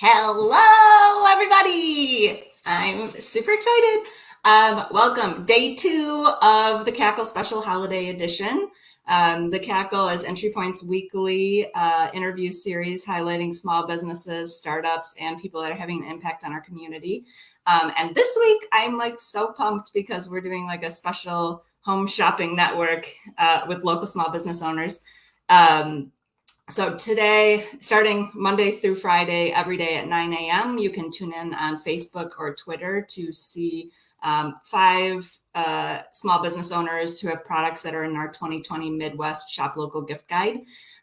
Hello, everybody. I'm super excited. Welcome, day 2 of the Cackle Special Holiday Edition. The Cackle is EntryPoint's weekly interview series highlighting small businesses, startups, and people that are having an impact on our community. And this week, I'm like so pumped because we're doing like a special home shopping network with local small business owners. So today, starting Monday through Friday, every day at 9 a.m., you can tune in on Facebook or Twitter to see 5 small business owners who have products that are in our 2020 Midwest Shop Local Gift Guide.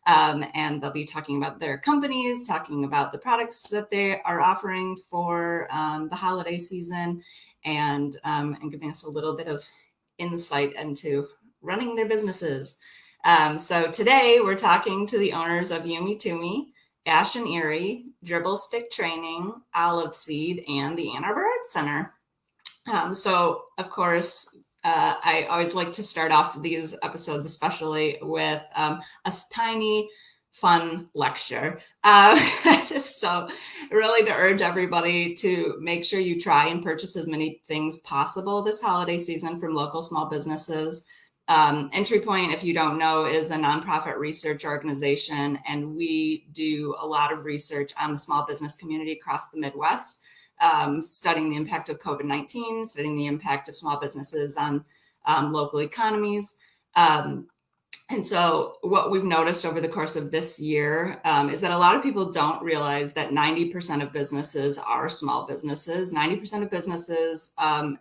And they'll be talking about their companies, talking about the products that they are offering for the holiday season, and giving us a little bit of insight into running their businesses. So today we're talking to the owners of Yumi Tumi, Ash and Erie, Dribble Stick Training, Olive Seed, and the Ann Arbor Arts Center. So of course, I always like to start off these episodes, especially with a tiny, fun lecture. So really to urge everybody to make sure you try and purchase as many things possible this holiday season from local small businesses. EntryPoint, if you don't know, is a nonprofit research organization, and we do a lot of research on the small business community across the Midwest, studying the impact of COVID-19, studying the impact of small businesses on local economies. And so what we've noticed over the course of this year is that a lot of people don't realize that 90% of businesses are small businesses. 90% of businesses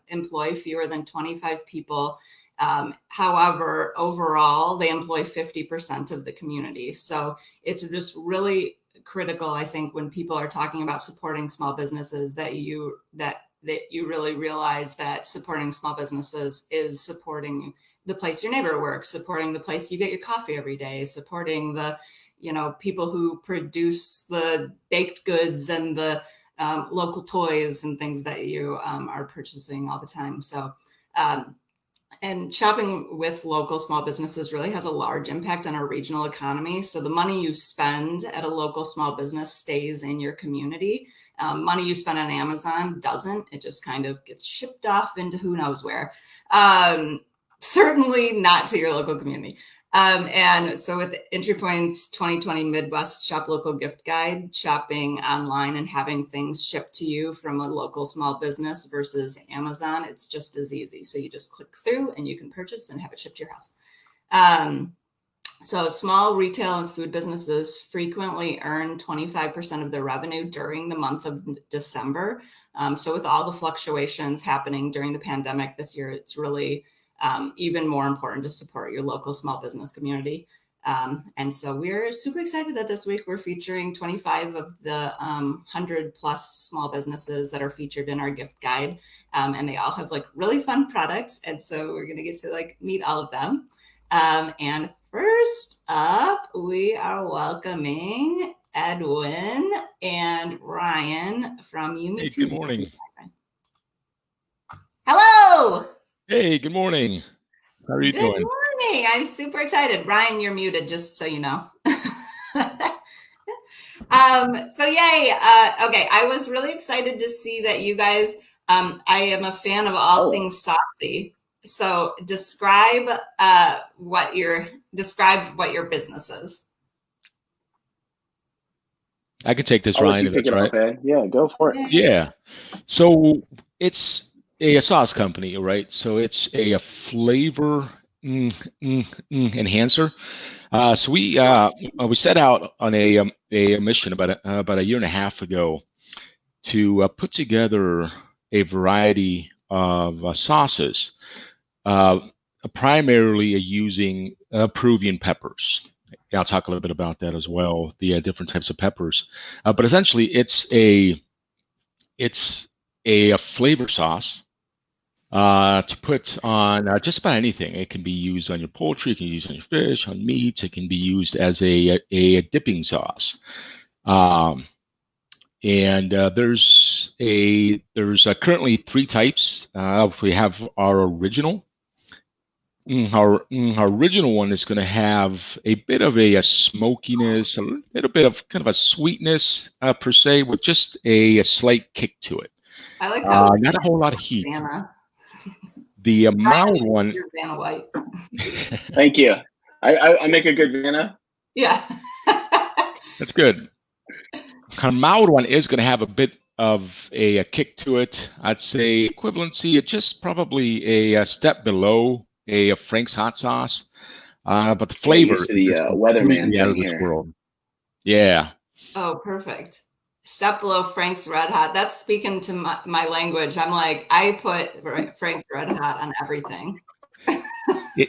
employ fewer than 25 people. However, overall, they employ 50% of the community. So it's just really critical, I think, when people are talking about supporting small businesses, that you really realize that supporting small businesses is supporting the place your neighbor works, supporting the place you get your coffee every day, supporting the, people who produce the baked goods and the local toys and things that you are purchasing all the time. So, and shopping with local small businesses really has a large impact on our regional economy. So the money you spend at a local small business stays in your community. Money you spend on Amazon doesn't. It just kind of gets shipped off into who knows where. Certainly not to your local community. And so with EntryPoint's 2020 Midwest Shop Local Gift Guide, shopping online and having things shipped to you from a local small business versus Amazon, it's just as easy. So you just click through and you can purchase and have it shipped to your house. So small retail and food businesses frequently earn 25% of their revenue during the month of December. So with all the fluctuations happening during the pandemic this year, it's really even more important to support your local small business community. And so we're super excited that this week we're featuring 25 of the 100 plus small businesses that are featured in our gift guide. And they all have like really fun products. And so we're going to get to like meet all of them. And first up, we are welcoming Edwin and Ryan from Yumi. Hey, good morning. Hello. Hey, good morning. How are you doing? Good morning. I'm super excited. Ryan, you're muted, just so you know. So yay. Okay, I was really excited to see that you guys, I am a fan of all things saucy. So describe what your business is. I can take this, Ryan, if that's right. Okay. Yeah, go for it. Yeah. So it's a sauce company, right? So it's a flavor enhancer. So we set out on a mission about a year and a half ago to put together a variety of sauces, primarily using Peruvian peppers. I'll talk a little bit about that as well, the different types of peppers. But essentially, it's a flavor sauce to put on just about anything. It can be used on your poultry, it can be used on your fish, on meats. It can be used as a dipping sauce. There's currently 3 types. We have our original, our original one is going to have a bit of a smokiness, a little bit of kind of a sweetness per se, with just a slight kick to it. I like how Not a whole lot of heat. Vanna. The mild one. Your Vanna White. Thank you. I make a good Vanna. Yeah. That's good. Our mild one is going to have a bit of a kick to it. I'd say equivalency, it's just probably a step below a Frank's hot sauce, but the flavor Used to the weatherman out of thing this here. world. Yeah. Oh, perfect. Step below Frank's Red Hot. That's speaking to my language. I'm like, I put Frank's Red Hot on everything.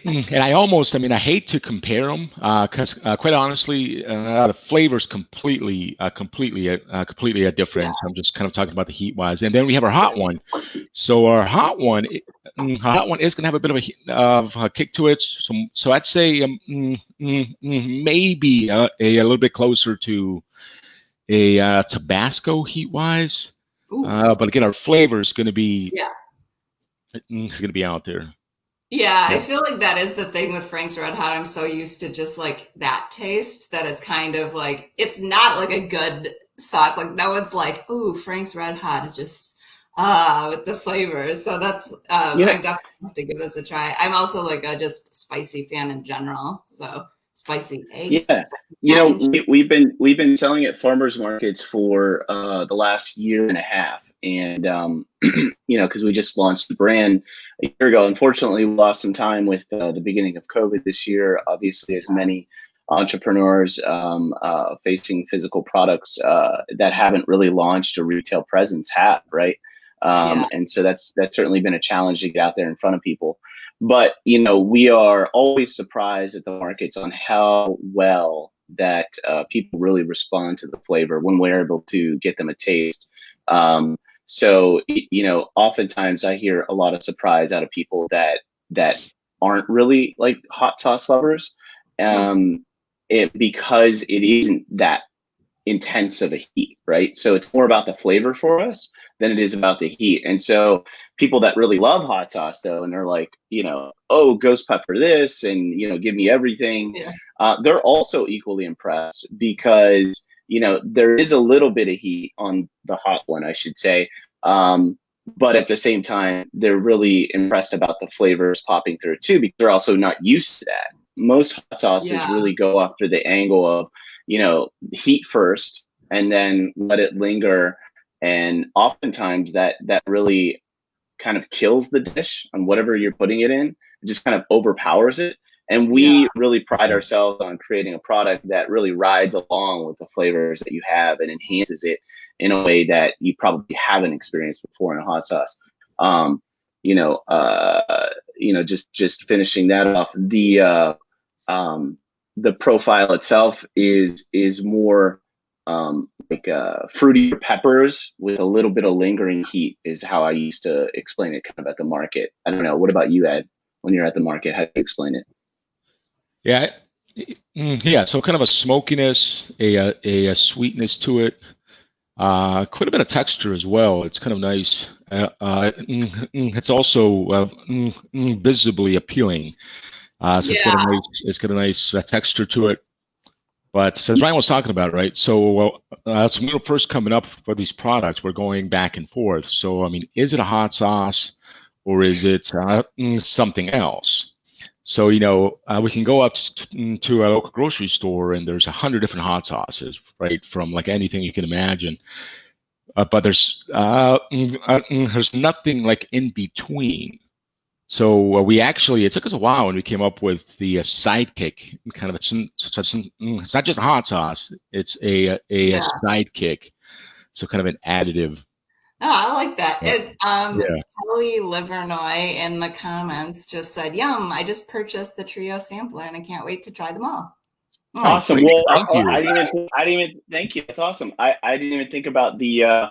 And I hate to compare them because quite honestly, the flavor's completely different. Yeah. I'm just kind of talking about the heat wise. And then we have our hot one. So our hot one is going to have a bit of a kick to it. So I'd say maybe a little bit closer to a Tabasco heat wise. But again, our flavor is going to be it's going to be out there. Yeah, I feel like that is the thing with Frank's Red Hot. I'm so used to just like that taste that it's kind of like, it's not like a good sauce. Like no one's like, ooh, Frank's Red Hot is just, with the flavors. So that's, I definitely have to give this a try. I'm also like a just spicy fan in general. So spicy eggs. Yeah. We've been selling at farmers markets for the last year and a half. And, because we just launched the brand a year ago. Unfortunately, we lost some time with the beginning of COVID this year, obviously, as many entrepreneurs facing physical products that haven't really launched a retail presence have, right? And so that's certainly been a challenge to get out there in front of people. But, we are always surprised at the markets on how well that people really respond to the flavor when we're able to get them a taste. So, oftentimes I hear a lot of surprise out of people that aren't really like hot sauce lovers, because it isn't that intense of a heat, right? So it's more about the flavor for us than it is about the heat. And so people that really love hot sauce though, and they're like, oh, ghost pepper this, and give me everything. They're also equally impressed because there is a little bit of heat on the hot one, I should say. But at the same time, they're really impressed about the flavors popping through too, because they're also not used to that. Most hot sauces really go after the angle of, heat first and then let it linger. And oftentimes that really kind of kills the dish on whatever you're putting it in. It just kind of overpowers it. And we really pride ourselves on creating a product that really rides along with the flavors that you have and enhances it in a way that you probably haven't experienced before in a hot sauce. Just finishing that off, the profile itself is more fruity peppers with a little bit of lingering heat is how I used to explain it kind of at the market. I don't know. What about you, Ed? When you're at the market, how do you explain it? Yeah. So kind of a smokiness, a sweetness to it, quite a bit of texture as well. It's kind of nice. It's also visibly appealing. So it's got a nice texture to it. But as Ryan was talking about, right? So when we were first coming up for these products, we're going back and forth. So is it a hot sauce or is it something else? So we can go up to a local grocery store and there's 100 different hot sauces, right? From like anything you can imagine. But there's nothing like in between. So it took us a while when we came up with the sidekick. Kind of, it's not just a hot sauce; it's a sidekick. So kind of an additive. Oh, I like that. Kelly Livernoy in the comments just said, "Yum! I just purchased the trio sampler and I can't wait to try them all." Awesome. Great. Well, thank you. I didn't even thank you. That's awesome. I didn't even think about the.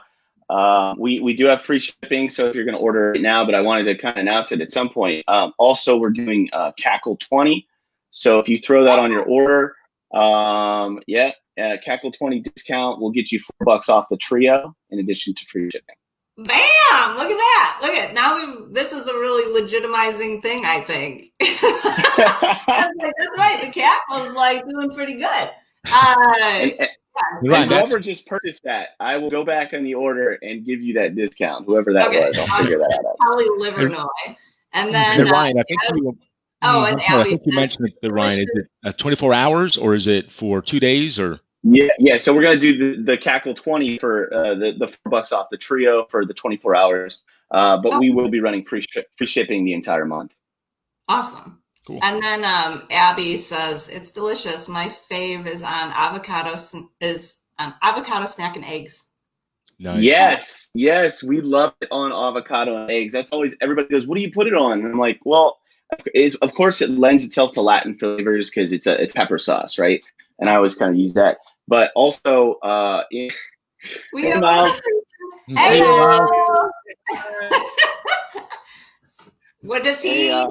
We do have free shipping, so if you're going to order it now, but I wanted to kind of announce it at some point. Also, we're doing Cackle 20. So if you throw that on your order, Cackle 20 discount will get you $4 off the trio in addition to free shipping. Bam! Look at that. Look at now. This is a really legitimizing thing, I think. I was like, that's right. The cat was like doing pretty good. And whoever just purchased that, I will go back on the order and give you that discount. Whoever that was, I'll figure that out. Probably Livernois. And then Ryan, I think I think you mentioned it, Ryan. Is it 24 hours or is it for 2 days or? Yeah. So we're gonna do the Cackle 20 for the $4 off the trio for the 24 hours. But we will be running free shipping the entire month. Awesome. Cool. And then Abby says it's delicious. My fave is on avocado snack and eggs. Nice. Yes, we love it on avocado and eggs. That's always, everybody goes, what do you put it on? And I'm like, well, of course it lends itself to Latin flavors because it's pepper sauce, right? And I always kind of use that. But also, we have Miles. Hey, what does he eat?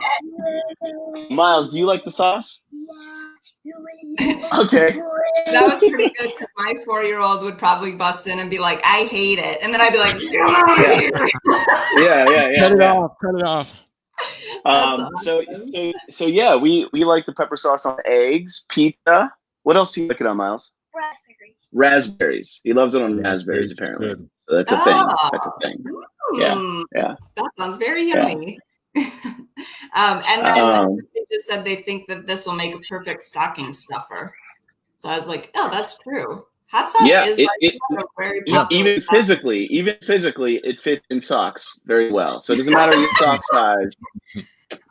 Miles, do you like the sauce? Okay. That was pretty good because my 4-year-old would probably bust in and be like, I hate it. And then I'd be like, get out of here. Yeah. Cut it off. Awesome. So yeah, we like the pepper sauce on eggs, pizza. What else do you like it on, Miles? Raspberries. He loves it on raspberries, apparently. Good. So that's a thing. That's a thing. Yeah. That sounds very yummy. And then they just said they think that this will make a perfect stocking stuffer. So I was like, oh, that's true. Hot sauce is very popular. Even physically, it fits in socks very well. So it doesn't matter your sock size.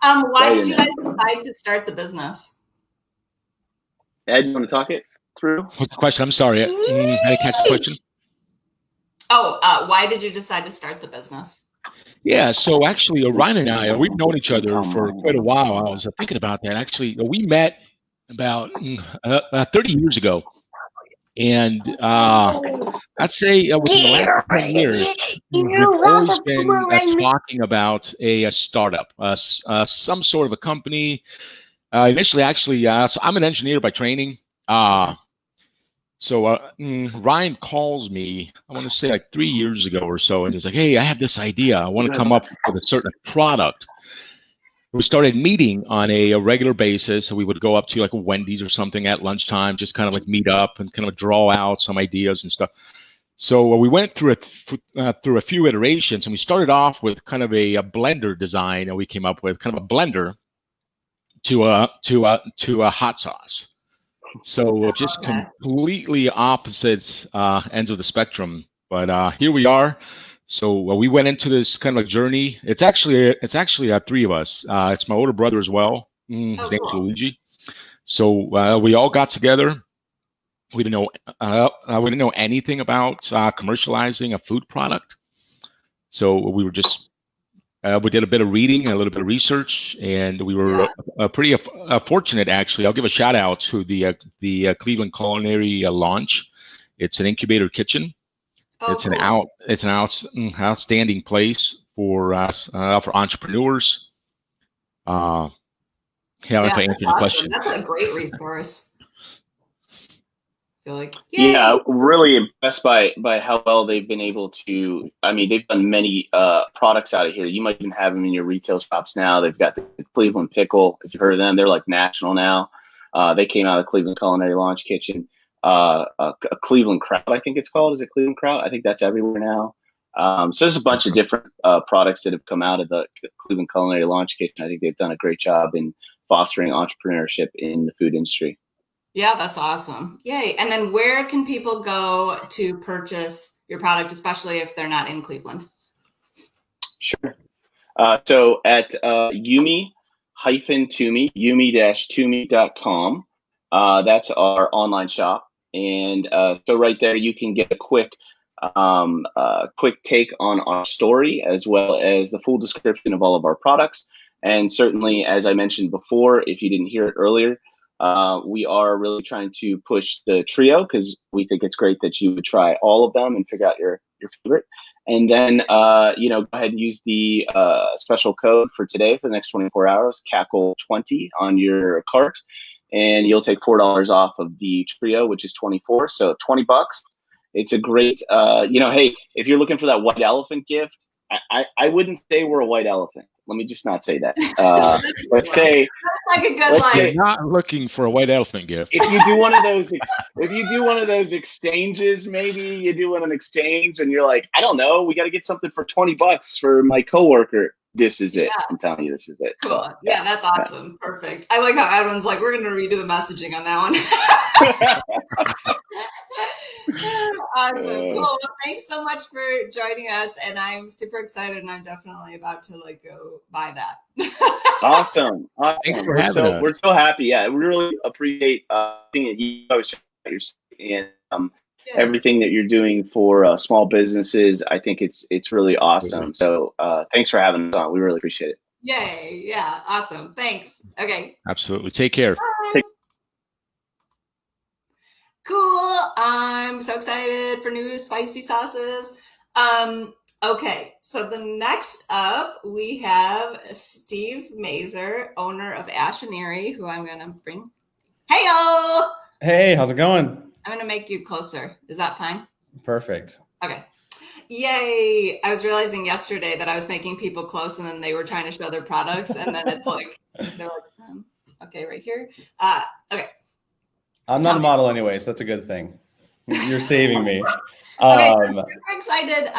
Why did you guys decide to start the business? Ed, you want to talk it through? What's the question? I'm sorry. I didn't catch the question. Why did you decide to start the business? Yeah, so actually, Ryan and I, we've known each other for quite a while. I was thinking about that. Actually, we met about 30 years ago. And I'd say within the last 10 years, we've always been talking about a startup, some sort of a company. Initially, actually, so I'm an engineer by training. So Ryan calls me, I want to say like 3 years ago or so, and he's like, hey, I have this idea. I want to come up with a certain product. We started meeting on a regular basis. So we would go up to like a Wendy's or something at lunchtime, just kind of like meet up and kind of draw out some ideas and stuff. So we went through a few iterations, and we started off with kind of a blender design, and we came up with kind of a blender to a hot sauce. So just completely opposite ends of the spectrum. But here we are. So we went into this kind of a journey. It's actually three of us. It's my older brother as well. His name's Luigi. So we all got together. We didn't know anything about commercializing a food product. So we were just we did a bit of reading and a little bit of research, and we were pretty fortunate, actually. I'll give a shout out to the Cleveland Culinary Launch. It's an incubator kitchen. It's an outstanding place for entrepreneurs. If I answered your question. That's a great resource. Like, really impressed by how well they've been able to. I mean, they've done many products out of here. You might even have them in your retail shops now. They've got the Cleveland Pickle. If you've heard of them, they're like national now. They came out of the Cleveland Culinary Launch Kitchen. A Cleveland Kraut, I think it's called. Is it Cleveland Kraut? I think that's everywhere now. So there's a bunch of different products that have come out of the Cleveland Culinary Launch Kitchen. I think they've done a great job in fostering entrepreneurship in the food industry. Yeah, that's awesome. Yay. And then where can people go to purchase your product, especially if they're not in Cleveland? Sure. So at yumi-toomey.com. That's our online shop. And so right there, you can get a quick take on our story, as well as the full description of all of our products. And certainly, as I mentioned before, if you didn't hear it earlier, we are really trying to push the trio because we think it's great that you would try all of them and figure out your favorite. And then, go ahead and use the special code for today for the next 24 hours, Cackle20 on your cart. And you'll take $4 off of the trio, which is 24. So $20. It's a great, hey, if you're looking for that white elephant gift, I wouldn't say we're a white elephant. Let me just not say that. Let's say, like a good let's line. say, You're not looking for a white elephant gift. if you do one of those, exchanges, maybe you do an exchange and you're like, I don't know, we got to get something for $20 for my coworker. This is it. I'm telling you, this is it. Cool. So, yeah, that's awesome. Perfect. I like how everyone's like, we're going to redo the messaging on that one. Awesome. Cool. Well, thanks so much for joining us. And I'm super excited, and I'm definitely about to go buy that. Awesome. Thanks for having us. We're so happy. Yeah, we really appreciate you always and everything that you're doing for small businesses. I think it's really awesome. So thanks for having us on. We really appreciate it. Yay. Yeah. Awesome. Thanks. Okay. Absolutely. Take care. Bye. Cool. I'm so excited for new spicy sauces. Okay, so the next up, we have Steve Mazer, owner of Ash and Erie, who I'm going to bring. Heyo! Hey, how's it going? I'm going to make you closer. Is that fine? Perfect. Okay. Yay! I was realizing yesterday that I was making people close, and then they were trying to show their products, and then it's like, they're like, okay, right here. Okay. I'm not a model anyway, so that's a good thing. You're saving me. Okay, I'm super excited.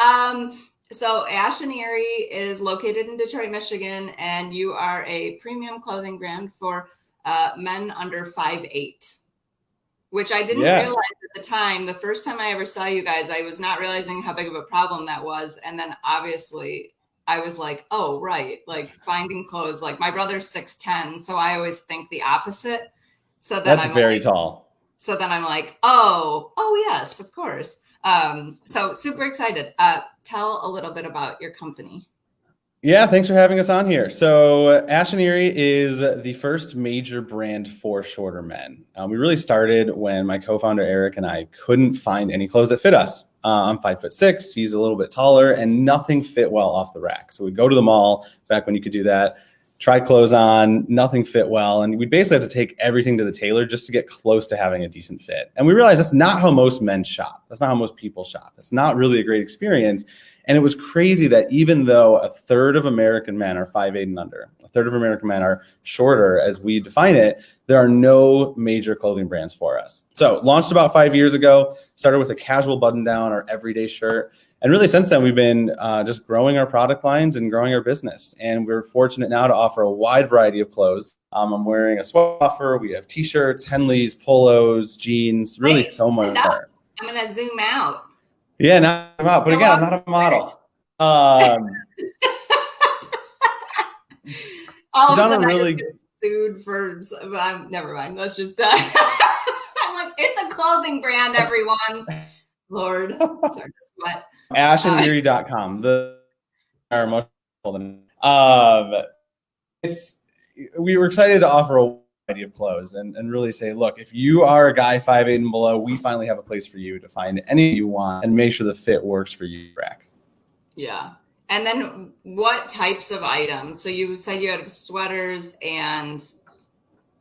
So Ash and Erie is located in Detroit, Michigan, and you are a premium clothing brand for men under 5'8", which I didn't realize at the time. The first time I ever saw you guys, I was not realizing how big of a problem that was. And then obviously I was like, oh, right. Like finding clothes, like my brother's 6'10", so I always think the opposite. So then that's very tall. So then I'm like, oh, yes, of course. So super excited. Tell a little bit about your company. Yeah, thanks for having us on here. So Ash and Erie is the first major brand for shorter men. We really started when my co-founder Eric and I couldn't find any clothes that fit us. I'm 5'6", he's a little bit taller, and nothing fit well off the rack. So we'd go to the mall back when you could do that. Tried clothes on, nothing fit well. And we basically have to take everything to the tailor just to get close to having a decent fit. And we realized that's not how most men shop. That's not how most people shop. It's not really a great experience. And it was crazy that even though a third of American men are 5'8" and under, a third of American men are shorter as we define it, there are no major clothing brands for us. So launched about 5 years ago, started with a casual button down or everyday shirt. And really since then, we've been just growing our product lines and growing our business. And we're fortunate now to offer a wide variety of clothes. I'm wearing a sweat buffer. We have t-shirts, Henleys, polos, jeans, really so much more. I'm going to zoom out. Yeah, now I'm out. But again, I'm not a model. All of a sudden, really... I just get sued for, never mind. Let's just, I'm like, it's a clothing brand, everyone. Lord, sorry, sweat. AshandErie.com. We were excited to offer a variety of clothes and really say, look, if you are a guy 5'8" and below, we finally have a place for you to find any you want and make sure the fit works for you. Yeah. And then what types of items? So you said you had sweaters and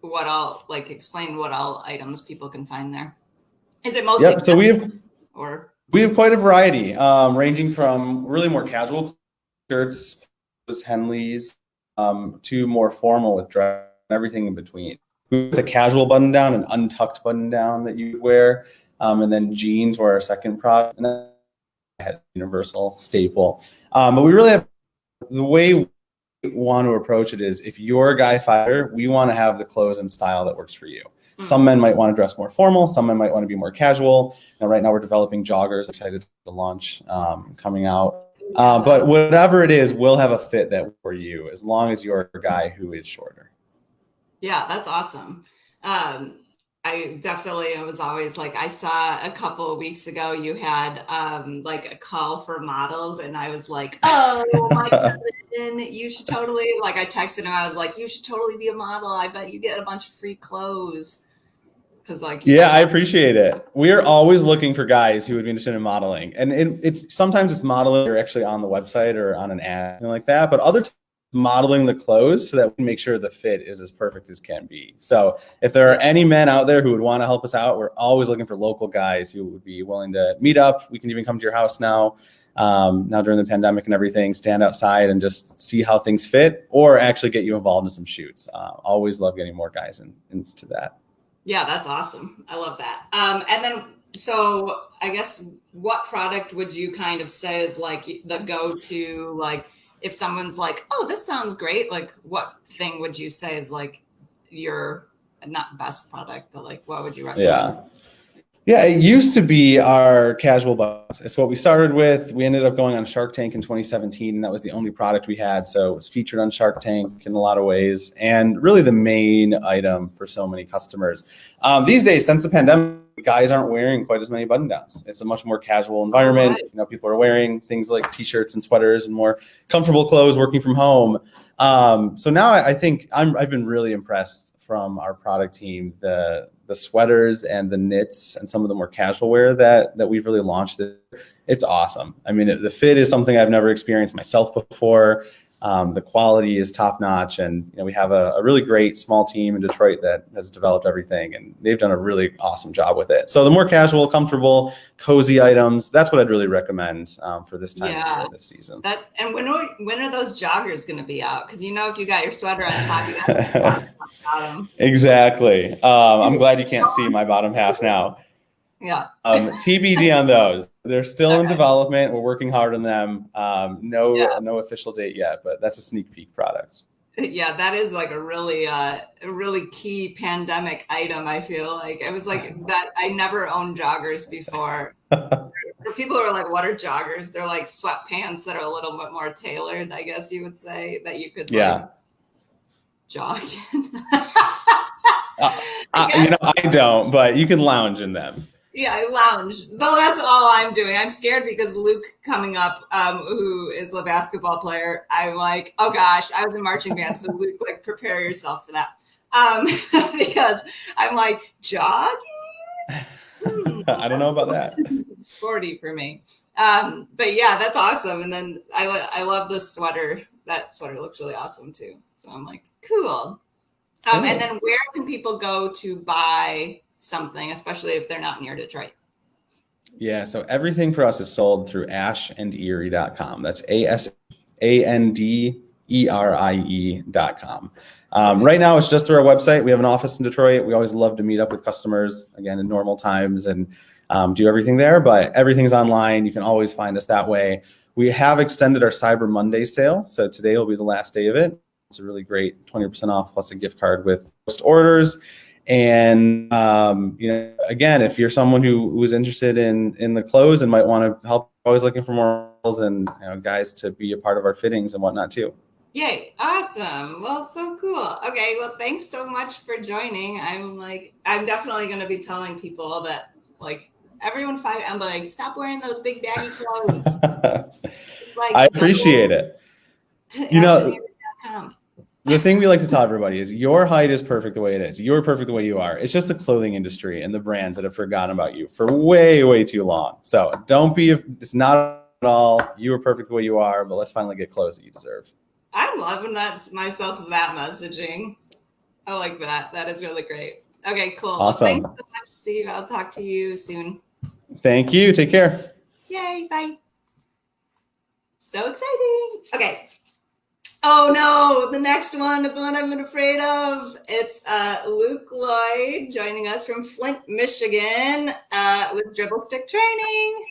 what all, explain what all items people can find there. Is it mostly? Yep. So we have quite a variety, ranging from really more casual shirts, Henleys, to more formal with dress, everything in between. With a casual button down, an untucked button down that you wear, and then jeans were our second product, and then I had universal staple. But we really have the way we want to approach it is if you're a guy fighter, we want to have the clothes and style that works for you. Some men might want to dress more formal. Some men might want to be more casual. And right now we're developing joggers, excited to launch coming out. But whatever it is, we'll have a fit that for you as long as you're a guy who is shorter. Yeah, that's awesome. I definitely was always like, I saw a couple of weeks ago you had a call for models, and I was like, oh my cousin, you should totally, I texted him, I was like, you should totally be a model. I bet you get a bunch of free clothes. Yeah, I appreciate it. We are always looking for guys who would be interested in modeling, and it's sometimes it's modeling or actually on the website or on an ad like that. But other times modeling the clothes so that we can make sure the fit is as perfect as can be. So if there are any men out there who would want to help us out, we're always looking for local guys who would be willing to meet up. We can even come to your house now during the pandemic and everything, stand outside and just see how things fit, or actually get you involved in some shoots. Always love getting more guys into that. Yeah, that's awesome. I love that. And then, so I guess what product would you kind of say is like the go-to, like if someone's like, oh, this sounds great, like what thing would you say is like your, not best product, but like what would you recommend? Yeah, it used to be our casual buttons. It's what we started with. We ended up going on Shark Tank in 2017, and that was the only product we had. So it was featured on Shark Tank in a lot of ways, and really the main item for so many customers. These days, since the pandemic, guys aren't wearing quite as many button downs. It's a much more casual environment. Right. You know, people are wearing things like t-shirts and sweaters and more comfortable clothes working from home. So now I think I've been really impressed from our product team, the sweaters and the knits and some of the more casual wear that we've really launched. It's awesome. I mean, the fit is something I've never experienced myself before. The quality is top notch, and we have a really great small team in Detroit that has developed everything, and they've done a really awesome job with it. So the more casual, comfortable, cozy items, that's what I'd really recommend for this time of year, this season. And when are those joggers going to be out? Because if you got your sweater on top, you got the bottom. Exactly. I'm glad you can't see my bottom half now. Yeah. TBD on those. They're still in development. We're working hard on them. No official date yet, but that's a sneak peek product. Yeah, that is like a really key pandemic item. I feel like it was like that. I never owned joggers before. For people who are like, what are joggers? They're like sweatpants that are a little bit more tailored, I guess you would say, that you could like jog in. I don't, but you can lounge in them. Yeah, I lounge. Though that's all I'm doing. I'm scared because Luke coming up, who is a basketball player, I'm like, oh gosh, I was in marching band, so Luke, like, prepare yourself for that. Because I'm like, jogging? I don't know about that. Sporty for me. But yeah, that's awesome. And then I love this sweater. That sweater looks really awesome too. So I'm like, cool. And then where can people go to buy something, especially if they're not near Detroit? Yeah, so everything for us is sold through ashanderie.com. That's ASANDERIE.com. Right now, it's just through our website. We have an office in Detroit. We always love to meet up with customers, again, in normal times, and do everything there. But everything's online. You can always find us that way. We have extended our Cyber Monday sale. So today will be the last day of it. It's a really great 20% off plus a gift card with most orders. And, again, if you're someone who is interested in the clothes and might want to help, always looking for more models and guys to be a part of our fittings and whatnot too. Yay. Awesome. Well, so cool. Okay. Well, thanks so much for joining. I'm definitely going to be telling people that, like, everyone I'm like, stop wearing those big baggy clothes. Like, I appreciate it. The thing we like to tell everybody is your height is perfect the way it is. You're perfect the way you are. It's just the clothing industry and the brands that have forgotten about you for way, way too long. So it's not at all. You are perfect the way you are, but let's finally get clothes that you deserve. I'm loving that messaging. I like that. That is really great. Okay, cool. Awesome. Well, thanks so much, Steve. I'll talk to you soon. Thank you. Take care. Yay. Bye. So exciting. Okay. Oh no, the next one is one I've been afraid of. It's Luke Lloyd joining us from Flint, Michigan with Dribble Stick Training.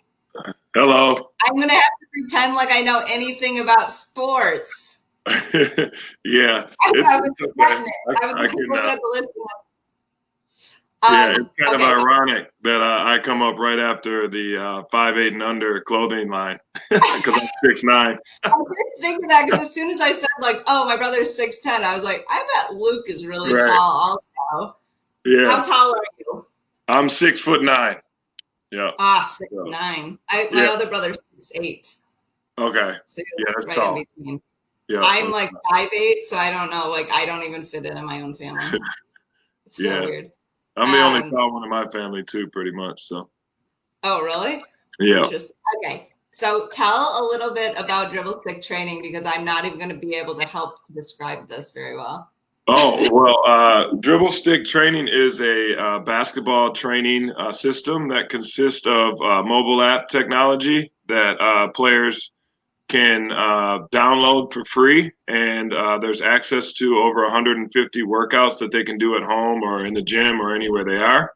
Hello. I'm going to have to pretend like I know anything about sports. Yeah. I was looking at the list. It's kind of ironic that I come up right after the 5'8" and under clothing line because I'm 6'9". I didn't think of that because as soon as I said, like, oh, my brother's 6'10", I was like, I bet Luke is really tall also. Yeah. How tall are you? I'm 6'9". Yeah. 6'9". My other brother's 6'8". Okay. So that's right tall. in between. Yeah. I'm like 5'8", so I don't know. Like, I don't even fit in my own family. It's so weird. I'm the only tall one in my family too, pretty much. So. Oh, really? Yeah. Okay. So tell a little bit about Dribble Stick training, because I'm not even going to be able to help describe this very well. Oh, well, Dribble Stick training is a basketball training system that consists of mobile app technology that players can download for free. And there's access to over 150 workouts that they can do at home or in the gym or anywhere they are.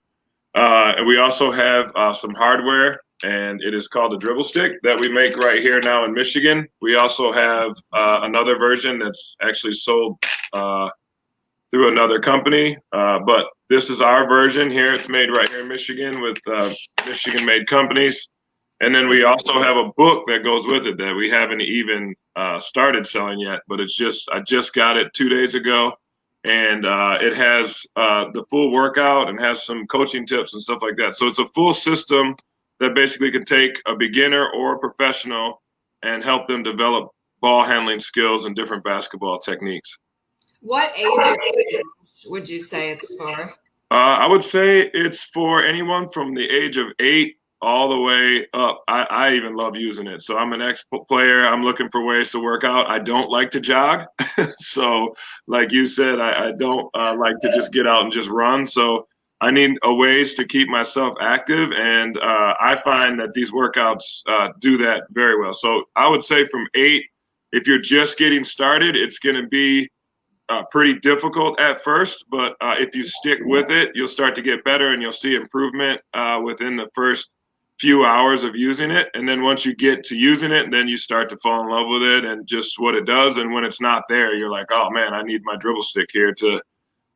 And we also have some hardware, and it is called the Dribble Stick that we make right here now in Michigan. We also have another version that's actually sold through another company, but this is our version here. It's made right here in Michigan with Michigan-made companies. And then we also have a book that goes with it that we haven't even started selling yet, but I just got it 2 days ago. And it has the full workout and has some coaching tips and stuff like that. So it's a full system that basically can take a beginner or a professional and help them develop ball handling skills and different basketball techniques. What age would you say it's for? I would say it's for anyone from the age of 8 all the way up. I even love using it. So I'm an ex-player. I'm looking for ways to work out. I don't like to jog. So like you said, I don't like to just get out and just run. So I need ways to keep myself active. And I find that these workouts do that very well. So I would say from 8, if you're just getting started, it's going to be pretty difficult at first, but if you stick with it, you'll start to get better and you'll see improvement within the first few hours of using it. And then once you get to using it, then you start to fall in love with it and just what it does. And when it's not there, you're like, oh man, I need my dribble stick here to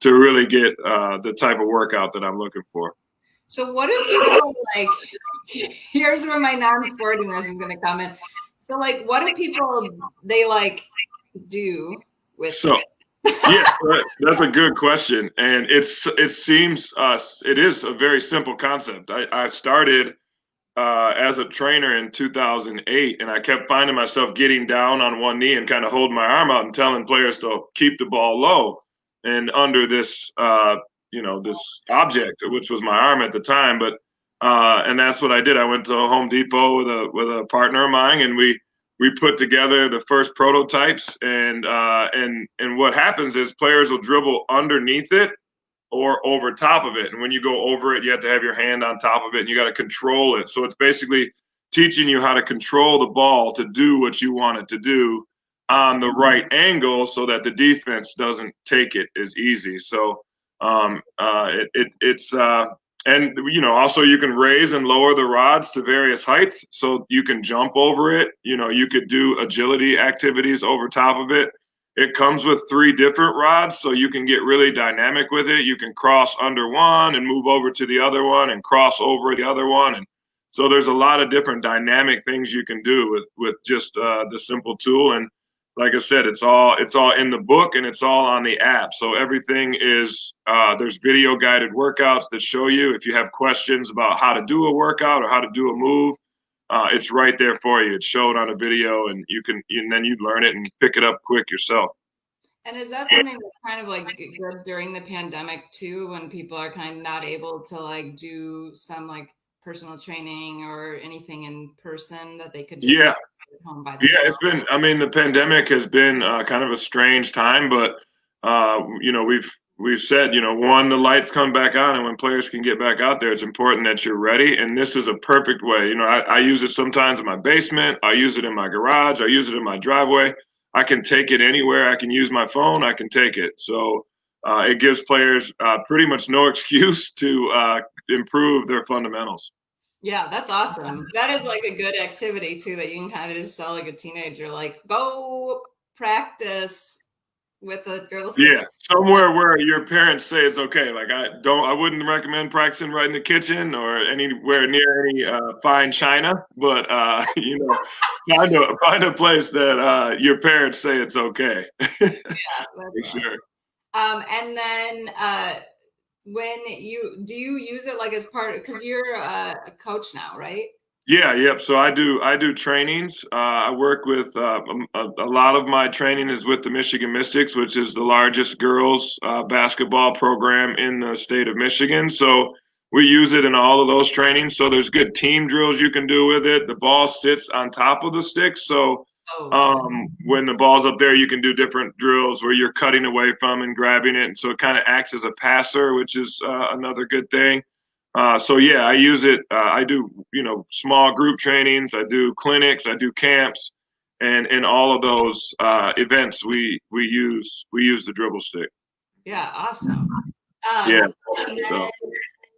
really get the type of workout that I'm looking for. So what if people like, here's where my non-sportiness is going to come in. So like, what do people, they like do with it? Yeah, that's a good question. And it seems it is a very simple concept. I started as a trainer in 2008, and I kept finding myself getting down on one knee and kind of holding my arm out and telling players to keep the ball low and under this, this object, which was my arm at the time. But and that's what I did. I went to Home Depot with a partner of mine, and we put together the first prototypes, and what happens is players will dribble underneath it or over top of it. And when you go over it, you have to have your hand on top of it and you got to control it. So it's basically teaching you how to control the ball to do what you want it to do on the right angle so that the defense doesn't take it as easy. So it's and also you can raise and lower the rods to various heights, so you can jump over it. You could do agility activities over top of it. It comes with 3 different rods, so you can get really dynamic with it. You can cross under one and move over to the other one and cross over the other one. And so there's a lot of different dynamic things you can do with just the simple tool. And like I said, it's all in the book and it's all on the app. So everything is there's video guided workouts that show you if you have questions about how to do a workout or how to do a move. It's right there for you. It's shown on a video, and then you learn it and pick it up quick yourself. And is that something that's kind of like good during the pandemic too, when people are kind of not able to like do some like personal training or anything in person that they could just at home by themselves? Yeah, it's been, the pandemic has been kind of a strange time, but we've said, one, the lights come back on, and when players can get back out there, it's important that you're ready. And this is a perfect way. I use it sometimes in my basement. I use it in my garage. I use it in my driveway. I can take it anywhere. I can use my phone. I can take it. So it gives players pretty much no excuse to improve their fundamentals. Yeah, that's awesome. That is like a good activity too, that you can kind of just tell like a teenager, like, go practice with a dribble stick. Yeah, somewhere where your parents say it's okay. Like I wouldn't recommend practicing right in the kitchen or anywhere near any fine china, but find a place that your parents say it's okay. Yeah, for sure. And then when you use it like as part, because you're a coach now, right? Yeah, yep. So I do trainings. I work with a lot of my training is with the Michigan Mystics, which is the largest girls basketball program in the state of Michigan. So we use it in all of those trainings. So there's good team drills you can do with it. The ball sits on top of the stick. So when the ball's up there, you can do different drills where you're cutting away from and grabbing it. And so it kind of acts as a passer, which is another good thing. So yeah, I use it. I do, small group trainings. I do clinics. I do camps, and in all of those events, we use the dribble stick. Yeah, awesome. Yeah. So,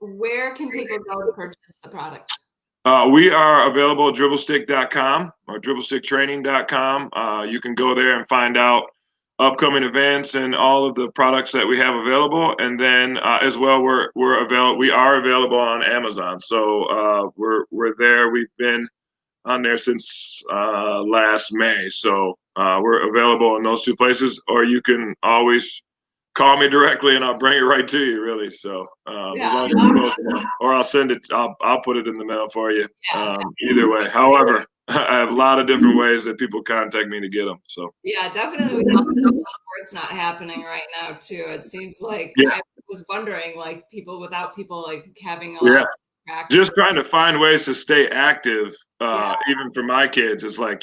where can people go to purchase the product? We are available at dribblestick.com or dribblesticktraining.com. You can go there and find out upcoming events and all of the products that we have available. And then as well, we are available on Amazon. So we're there. We've been on there since last May. So we're available in those two places, or you can always call me directly and I'll bring it right to you, really. So as long as you're close enough, or I'll send it, I'll put it in the mail for you. Either way. However, I have a lot of different ways that people contact me to get them. So yeah, definitely. It's not happening right now too. It seems like I was wondering, like without people like having a lot of practice. Just trying to find ways to stay active, even for my kids. It's like,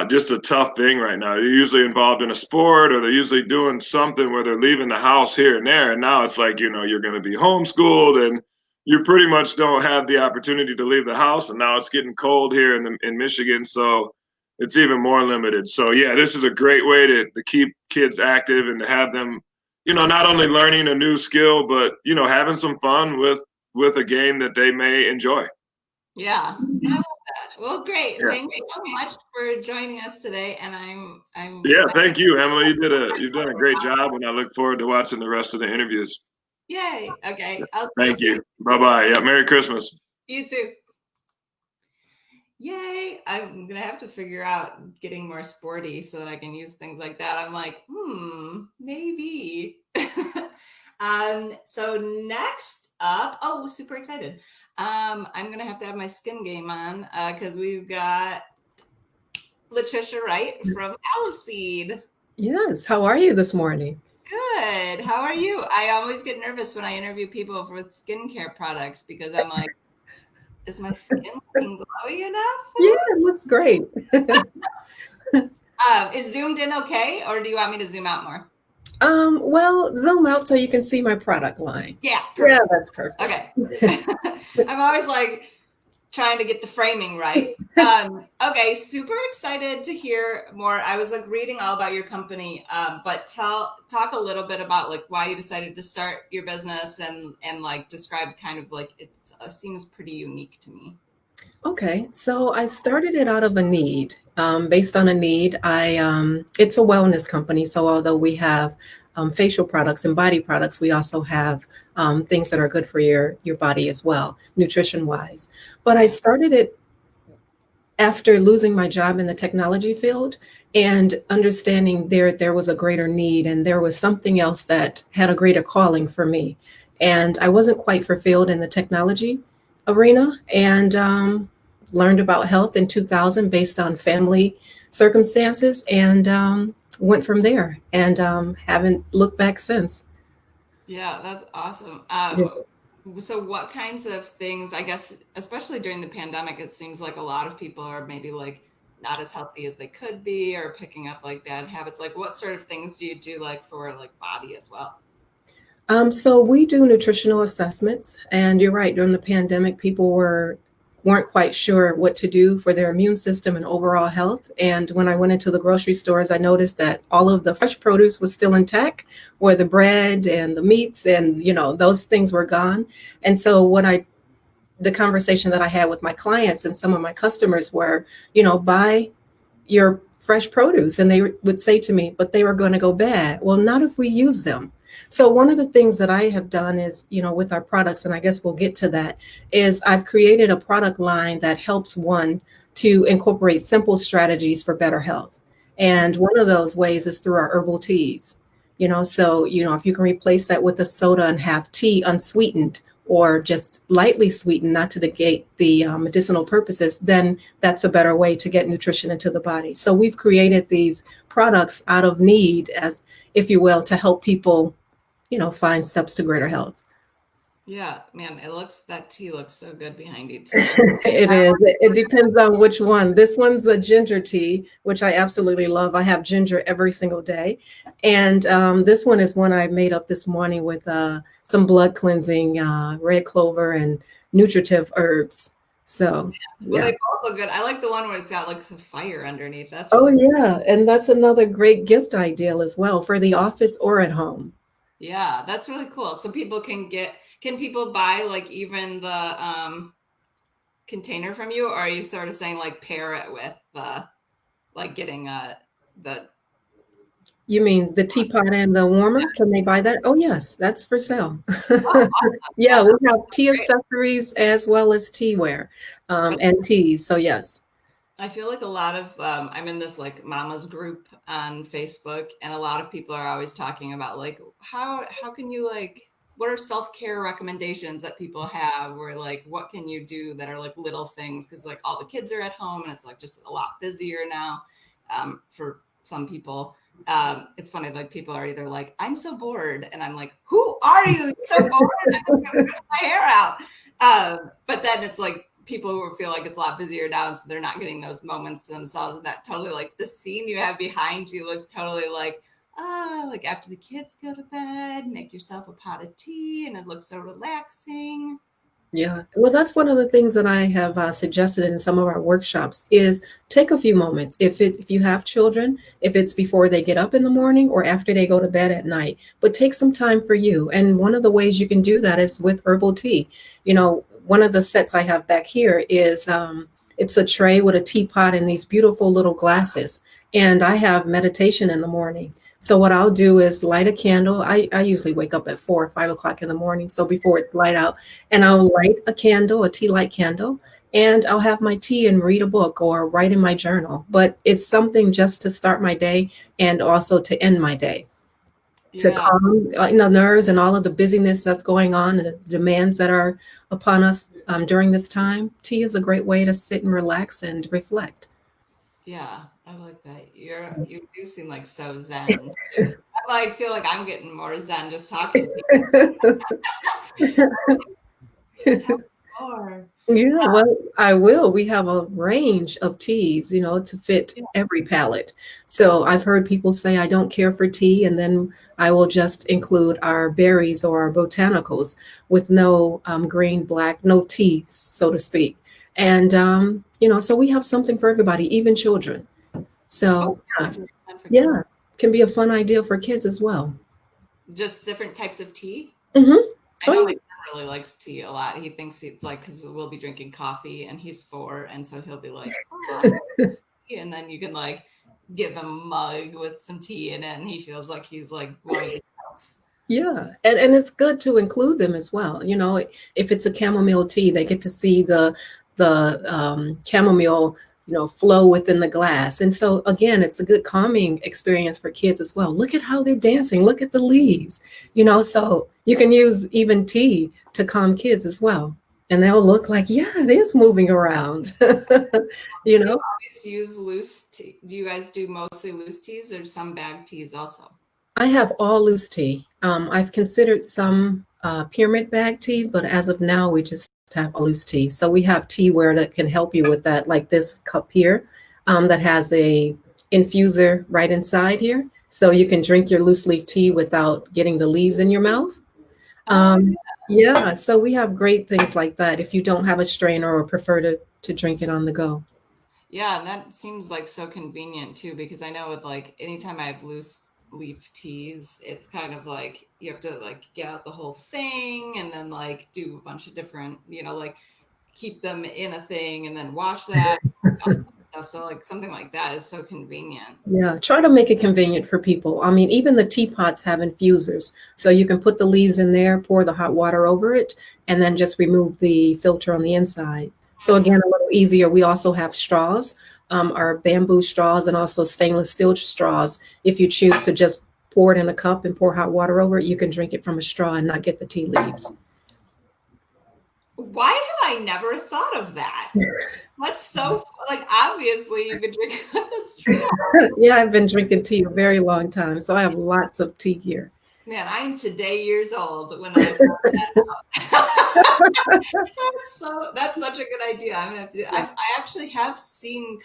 just a tough thing right now. They're usually involved in a sport, or they're usually doing something where they're leaving the house here and there. And now it's like, you're going to be homeschooled and you pretty much don't have the opportunity to leave the house. And now it's getting cold here in Michigan. So it's even more limited. So yeah, this is a great way to keep kids active and to have them, not only learning a new skill, but, having some fun with a game that they may enjoy. Yeah, I love that. Well, great. Yeah. Thank you so much for joining us today. And I'm thank you, Emily. You've done a great job, and I look forward to watching the rest of the interviews. Yay. Okay. Thank you. Bye-bye. Yeah. Merry Christmas. You too. Yay. I'm going to have to figure out getting more sporty so that I can use things like that. I'm like, maybe. So next up, super excited. I'm going to have my skin game on because we've got Latricia Wright from Olive Seed. Yes. How are you this morning? Good. How are you? I always get nervous when I interview people with skincare products because I'm like, is my skin looking glowy enough? Yeah, it looks great. Is zoomed in okay? Or do you want me to zoom out more? Well, zoom out so you can see my product line. Yeah. Perfect. Yeah, that's perfect. Okay. I'm always like trying to get the framing right. Okay. Super excited to hear more. I was like reading all about your company, but talk a little bit about like why you decided to start your business and like describe kind of like it seems pretty unique to me. Okay, so I started it out of a need. Based on a need, it's a wellness company. So although we have facial products and body products, we also have things that are good for your body as well, nutrition-wise. But I started it after losing my job in the technology field and understanding there was a greater need and there was something else that had a greater calling for me. And I wasn't quite fulfilled in the technology arena, and learned about health in 2000 based on family circumstances, and went from there, and haven't looked back since. Yeah, that's awesome. So what kinds of things, I guess, especially during the pandemic, it seems like a lot of people are maybe like not as healthy as they could be or picking up like bad habits. Like what sort of things do you do like for like body as well? So we do nutritional assessments, and you're right, during the pandemic, people weren't quite sure what to do for their immune system and overall health. And when I went into the grocery stores, I noticed that all of the fresh produce was still intact, where the bread and the meats and, those things were gone. And so the conversation that I had with my clients and some of my customers were, buy your fresh produce. And they would say to me, but they were going to go bad. Well, not if we use them. So one of the things that I have done is, with our products, and I guess we'll get to that, is I've created a product line that helps one to incorporate simple strategies for better health. And one of those ways is through our Herbal Teas. So, if you can replace that with a soda and have tea unsweetened or just lightly sweetened, not to negate the medicinal purposes, then that's a better way to get nutrition into the body. So we've created these products out of need, as if you will, to help people find steps to greater health. Yeah, man, that tea looks so good behind you too. It is. It depends on which one. This one's a ginger tea, which I absolutely love. I have ginger every single day. And this one is one I made up this morning with some blood cleansing, red clover, and nutritive herbs. So, Well, yeah. they both look good. I like the one where it's got like a fire underneath. That's Oh, really yeah. And that's another great gift ideal as well for the office or at home. Yeah, that's really cool. So people can people buy like even the container from you, or are you sort of saying like pair it with like getting the You mean the teapot and the warmer? Can they buy that? Oh, yes, that's for sale. awesome. Yeah, we have tea great. accessories as well as teaware and teas. So, yes. I feel like a lot of I'm in this like mamas group on Facebook, and a lot of people are always talking about like how can you like what are self-care recommendations that people have, or like what can you do that are like little things, because like all the kids are at home and it's like just a lot busier now for some people. It's funny, like people are either like, I'm so bored, and I'm like, who are you? You're so bored. I'm gonna rip my hair out. But then it's like people who feel like it's a lot busier now, so they're not getting those moments to themselves. And that totally, like the scene you have behind you looks totally like after the kids go to bed, make yourself a pot of tea, and it looks so relaxing. Yeah, well, that's one of the things that I have suggested in some of our workshops is take a few moments. If you have children, if it's before they get up in the morning or after they go to bed at night, but take some time for you. And one of the ways you can do that is with herbal tea. You know, one of the sets I have back here is it's a tray with a teapot and these beautiful little glasses. And I have meditation in the morning. So what I'll do is light a candle. I usually wake up at 4 or 5 o'clock in the morning, so before it's light out, and I'll light a candle, a tea light candle, and I'll have my tea and read a book or write in my journal. But it's something just to start my day and also to end my day, to calm nerves and all of the busyness that's going on, and the demands that are upon us during this time. Tea is a great way to sit and relax and reflect. Yeah, I like that. You do seem like so zen. I feel like I'm getting more zen just talking to you. Tell us more. Yeah, well, I will. We have a range of teas, to fit every palate. So I've heard people say, I don't care for tea, and then I will just include our berries or our botanicals with no green, black, no tea, so to speak. And, so we have something for everybody, even children. So, yeah, can be a fun idea for kids as well. Just different types of tea? Mm-hmm. I know my son really likes tea a lot. He thinks it's like, because we'll be drinking coffee, and he's 4, and so he'll be like, and then you can like give him a mug with some tea in it, and he feels like he's like one of the house. Yeah, and it's good to include them as well. If it's a chamomile tea, they get to see the chamomile flow within the glass. And so again, it's a good calming experience for kids as well. Look at how they're dancing. Look at the leaves, so you can use even tea to calm kids as well. And they'll look like, yeah, it is moving around. You always use loose tea. Do you guys do mostly loose teas or some bag teas also? I have all loose tea. I've considered some pyramid bag tea, but as of now, we just have a loose tea. So we have teaware that can help you with that, like this cup here that has a infuser right inside here. So you can drink your loose leaf tea without getting the leaves in your mouth. Yeah, so we have great things like that if you don't have a strainer or prefer to drink it on the go. Yeah, and that seems like so convenient too, because I know with like anytime I have loose leaf teas, it's kind of like you have to like get out the whole thing and then like do a bunch of different, like keep them in a thing and then wash that stuff. So like something like that is so convenient. Yeah, try to make it convenient for people. I mean, even the teapots have infusers, so you can put the leaves in there, pour the hot water over it, and then just remove the filter on the inside. So again, a little easier. We also have straws, our bamboo straws, and also stainless steel straws. If you choose to just pour it in a cup and pour hot water over it, you can drink it from a straw and not get the tea leaves. Why have I never thought of that? That's so, like, obviously you could drink it with a straw. Yeah, I've been drinking tea a very long time, so I have lots of tea here. Man, I'm today years old when I found that out. That's such a good idea. I'm gonna have to do. I actually have seen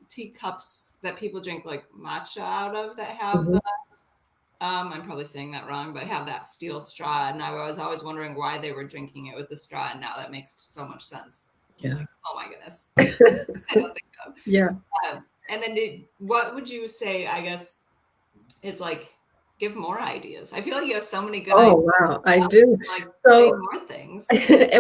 teacups that people drink like matcha out of that have the. I'm probably saying that wrong, but have that steel straw, and I was always wondering why they were drinking it with the straw, and now that makes so much sense. Yeah. Like, oh my goodness. I don't think of. Yeah. And then what would you say, I guess, is like, give more ideas? I feel like you have so many good ideas. Oh, wow, I do. Like, So, say more things.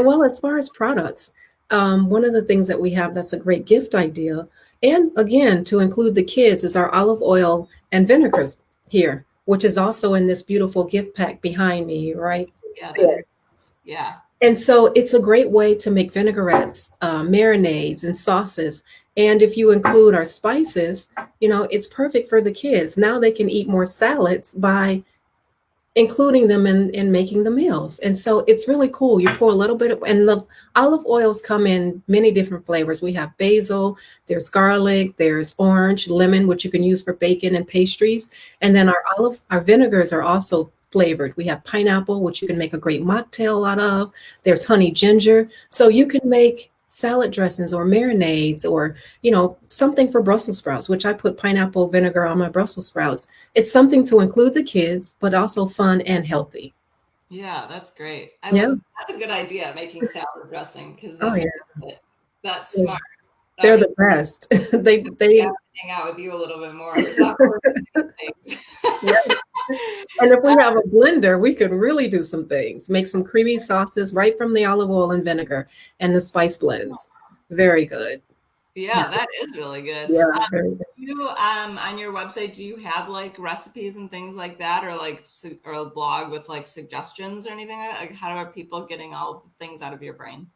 well, as far as products, one of the things that we have that's a great gift idea, and again, to include the kids, is our olive oil and vinegars here, which is also in this beautiful gift pack behind me, right? Yeah. Yeah. And so it's a great way to make vinaigrettes, marinades, and sauces. And if you include our spices, it's perfect for the kids. Now they can eat more salads by including them in making the meals. And so it's really cool. You pour a little bit and the olive oils come in many different flavors. We have basil, there's garlic, there's orange, lemon, which you can use for bacon and pastries. And then our vinegars are also flavored. We have pineapple, which you can make a great mocktail out of. There's honey ginger. So you can make salad dressings or marinades or, something for Brussels sprouts, which I put pineapple vinegar on my Brussels sprouts. It's something to include the kids, but also fun and healthy. Yeah, that's great. That's a good idea, making salad dressing, because that's smart. They're the best. They hang out with you a little bit more. And if we have a blender, we could really do some things. Make some creamy sauces right from the olive oil and vinegar and the spice blends. Very good. Yeah, that is really good. Yeah. You on your website, do you have like recipes and things like that, or or a blog with like suggestions or anything like that? Like, how are people getting all of the things out of your brain?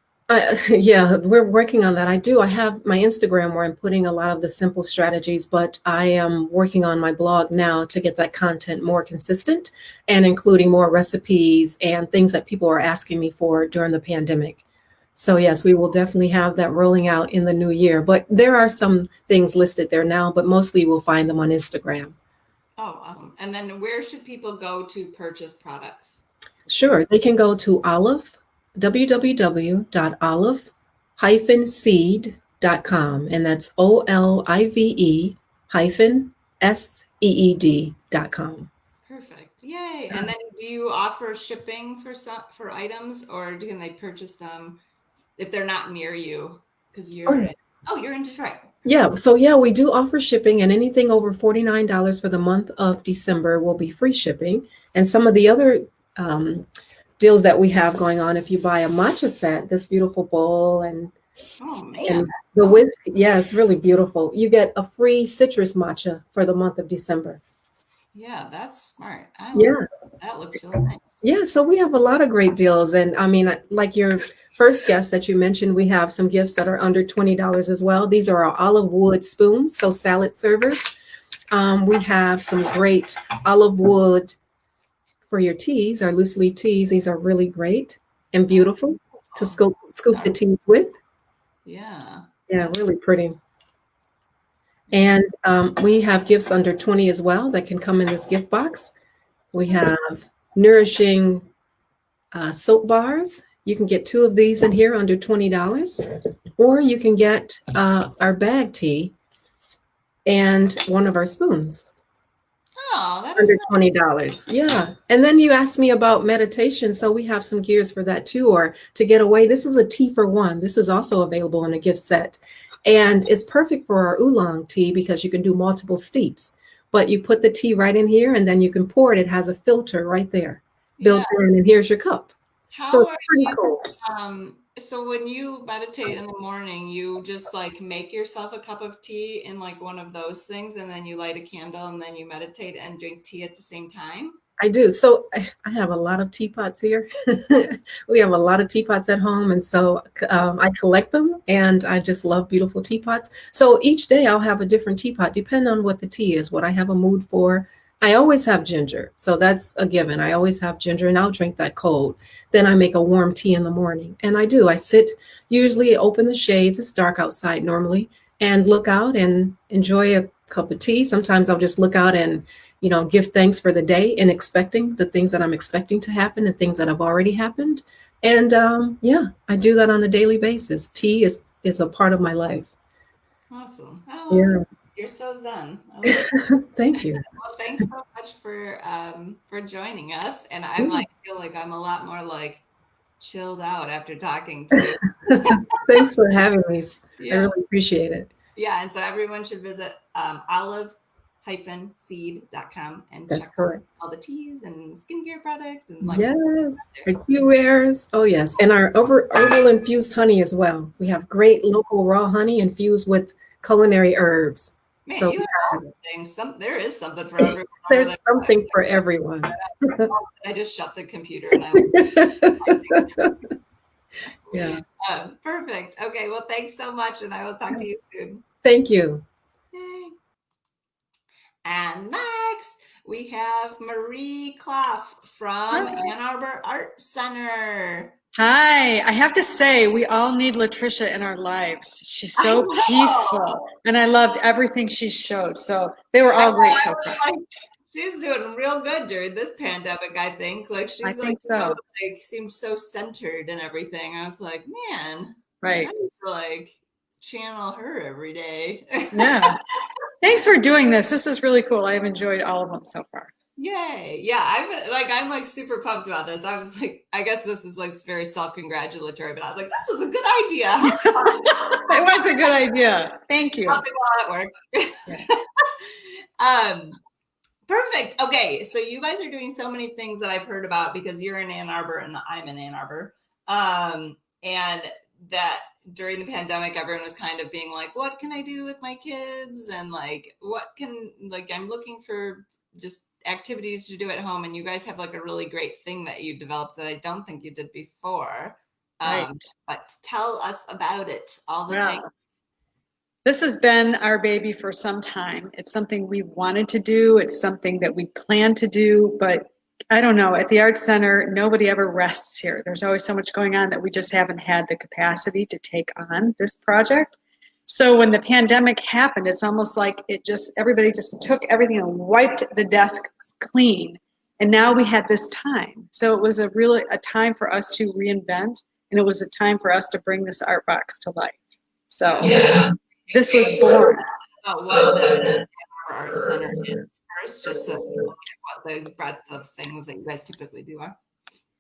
Yeah, we're working on that. I have my Instagram where I'm putting a lot of the simple strategies, but I am working on my blog now to get that content more consistent and including more recipes and things that people are asking me for during the pandemic. So yes, we will definitely have that rolling out in the new year, but there are some things listed there now, but mostly we'll find them on Instagram. Oh, awesome. And then where should people go to purchase products? Sure. They can go to www.olive-seed.com, and that's olive-seed.com. Perfect. Yay. And then do you offer shipping for items, or can they purchase them if they're not near you? Because you're in Detroit. Yeah. So we do offer shipping, and anything over $49 for the month of December will be free shipping. And some of the other deals that we have going on, if you buy a matcha set, this beautiful bowl and the whisk, it's really beautiful. You get a free citrus matcha for the month of December. Yeah, that's smart. That looks really nice. Yeah, so we have a lot of great deals. And I mean, like your first guest that you mentioned, we have some gifts that are under $20 as well. These are our olive wood spoons, so salad servers. We have some great olive wood for your teas, our loose leaf teas. These are really great and beautiful to scoop the teas with. Yeah, really pretty. And we have gifts under 20 as well that can come in this gift box. We have nourishing soap bars. You can get 2 of these in here under $20, or you can get our bag tea and one of our spoons. Oh, that's under $20. Yeah. And then you asked me about meditation. So we have some gears for that too, or to get away. This is a tea for one. This is also available in a gift set. And it's perfect for our oolong tea because you can do multiple steeps. But you put the tea right in here and then you can pour it. It has a filter right there built in, and here's your cup. So it's pretty cool. So when you meditate in the morning, you just like make yourself a cup of tea in like one of those things, and then you light a candle and then you meditate and drink tea at the same time? I do. So I have a lot of teapots here. We have a lot of teapots at home. And so I collect them, and I just love beautiful teapots. So each day I'll have a different teapot, depending on what the tea is, what I have a mood for. I always have ginger. So that's a given. I always have ginger, and I'll drink that cold. Then I make a warm tea in the morning. And I do. I sit, usually open the shades. It's dark outside normally, and look out and enjoy a cup of tea. Sometimes I'll just look out and give thanks for the day and expecting the things that I'm expecting to happen and things that have already happened. And I do that on a daily basis. Tea is a part of my life. Awesome. Yeah. You're so zen. I love it. Thank you. Well, thanks so much for joining us. And I feel like I'm a lot more like chilled out after talking to you. Thanks for having me. Yeah. I really appreciate it. Yeah, and so everyone should visit olive-seed.com and That's check correct. out all the teas and skincare products and yes, our tea wares. Oh yes, and our herbal infused honey as well. We have great local raw honey infused with culinary herbs. Man, so you have things. There is something for everyone. There's something for everyone. I just shut the computer and yeah. Perfect. Okay. Well, thanks so much, and I will talk to you soon. Thank you. Yay. And next, we have Marie Clough from Ann Arbor Art Center. Hi, I have to say, we all need Latricia in our lives. She's so peaceful, and I loved everything she showed. So they were all great so far. She's doing real good during this pandemic, I think. Like she's seems so centered and everything. I was like, man, right. I need to channel her every day. Yeah. Thanks for doing this. This is really cool. I've enjoyed all of them so far. Yay. Yeah, I'm super pumped about this. I was like, I guess this is very self-congratulatory, but I was like, this was a good idea. It was a good idea. Thank you. At work. Perfect. Okay, so you guys are doing so many things that I've heard about because you're in Ann Arbor and I'm in Ann Arbor. And that during the pandemic, everyone was kind of being like, what can I do with my kids? And I'm looking for just activities to do at home. And you guys have a really great thing that you developed that I don't think you did before. Right. But tell us about it, all the things. This has been our baby for some time. It's something we've wanted to do. It's something that we plan to do, but I don't know. At the Art Center, nobody ever rests here. There's always so much going on that we just haven't had the capacity to take on this project. So when the pandemic happened, it's almost like everybody just took everything and wiped the desks clean. And now we had this time. So it was a time for us to reinvent, and it was a time for us to bring this art box to life. So this was born. About what the Art Center is first, just so what the breadth of things that you guys typically do are.